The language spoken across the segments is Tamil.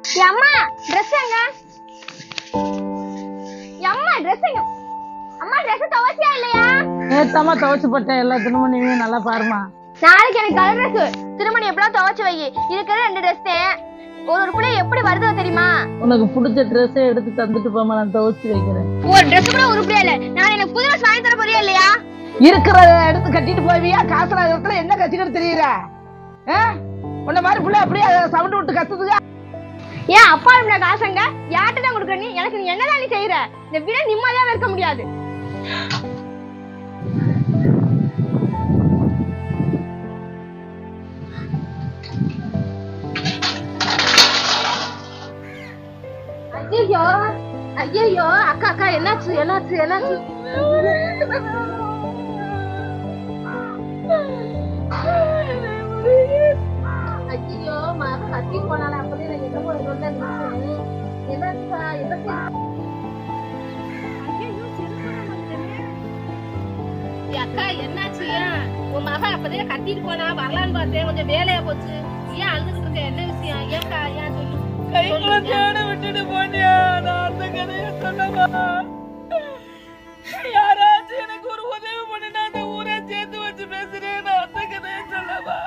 அம்மா ட்ரெஸ் எங்க? அம்மா ட்ரெஸ் எங்க? அம்மா ட்ரெஸ் துவைச்சியா இல்லையா? நேத்தம்மா துவைச்சு போட்டேன். எல்லா திருமணியும் நல்லா பாருமா. நாளைக்கு எனக்கு கலர் ட்ரெஸ் திருமணி எப்பலாம் துவைச்சு வை. இருக்கிற 2 ட்ரெஸ் ஒரு பிள்ளை எப்படி வருதோ தெரியுமா? உனக்கு பிடிச்ச ட்ரெஸ்ஸே எடுத்து தந்துட்டு போமா, நான் துவைச்சு வைக்கிறேன். ஒரு ட்ரெஸ் கூட உருப்படியா இல்ல. நான் எனக்கு புது ட்ரெஸ் வாங்கி தர போறியா இல்லையா? இருக்கிறத எடுத்து கட்டிட்டு போவியா? காசுல இடத்துல என்ன கட்டிக்கிட்டு தெரியுற? உன்ன மாதிரி பிள்ளை அப்படியே சவுண்ட் விட்டு கத்துதுங்க. ஏன் அப்பா இப்படி காசுங்க யார்கிட்ட தான் கொடுக்குற? நீ எனக்கு நீ என்னதான் நீ செய்யற? இந்த வீட நிம்மதியா இருக்க முடியாது. ஐயோ ஐயோ அக்கா அக்கா என்னாச்சு என்னாச்சு என்னாச்சு? ஐயோ மக கத்தி போனால அப்படியே நான் என்ன போய் சொன்னேன். என்னாச்சா என்னாச்சு? அக்கா என்னாச்சு? உன் மக அப்பதே கத்திட்டு போனா வரலான்னு பார்த்தேன். கொஞ்சம் வேலையா போச்சு. ஏன் அழுதுட்டு இருக்க? என்ன விஷயம்? ஏன்க்கா ஏன் சொல்லு. கை குழந்தையோட விட்டுட்டு போனியா? நான் அந்த கதையை சொல்லவா? யாராச்சும் எனக்கு ஒரு உதவி பண்ணினா அந்த ஊரை சேர்த்து வச்சு பேசுறேன். நான் அந்த கதையை சொல்லவா?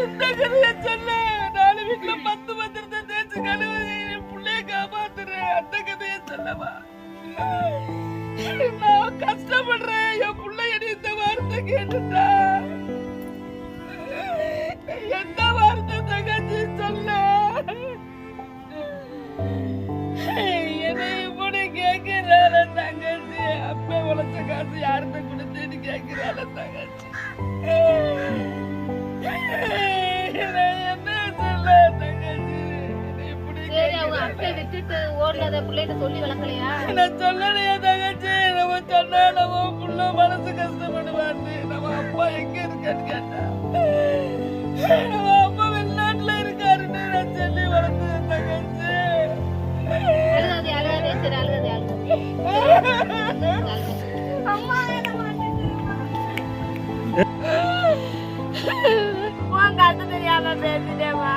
இந்த கதையை சொல்ல 4 வீட்டுல 10 பத்திரத்தை தேய்ச்சி கழுவி என் பிள்ளைய காப்பாத்துறேன். அந்த கதையை சொல்லவா? நான் கஷ்டப்படுறேன். என் பிள்ளைய இந்த வார்த்தை கேட்டுட்டா. எந்த வார்த்தை தகச்சு சொல்ல? என்னை இப்படி கேட்கிறாள தங்கச்சி. அப்ப உழைச்ச காசு யாருன்னு கொடுத்துன்னு கேட்கிறாள தங்கச்சி. என்ன சொல்ல தங்கச்சி? விட்டுட்டு ஓடுனத பிள்ளைகிட்ட சொல்லி வளர்க்கலையா? நான் சொல்லலையா தங்கச்சி? நம்ம சொன்னா நம்ம புள்ள மனசு கஷ்டப்படுவான்னு. நம்ம அப்பா எங்க இருக்கான்னு கேட்டா நம்ம அப்பா வெளிநாட்டுல இருக்காருன்னு நான் சொல்லி வளர்த்தேன் தங்கச்சி. அழுகாதே அழுகாதே சரி அழுகாதே அம்மா உன் கத்து தெரியாம பேசிட்டேமா.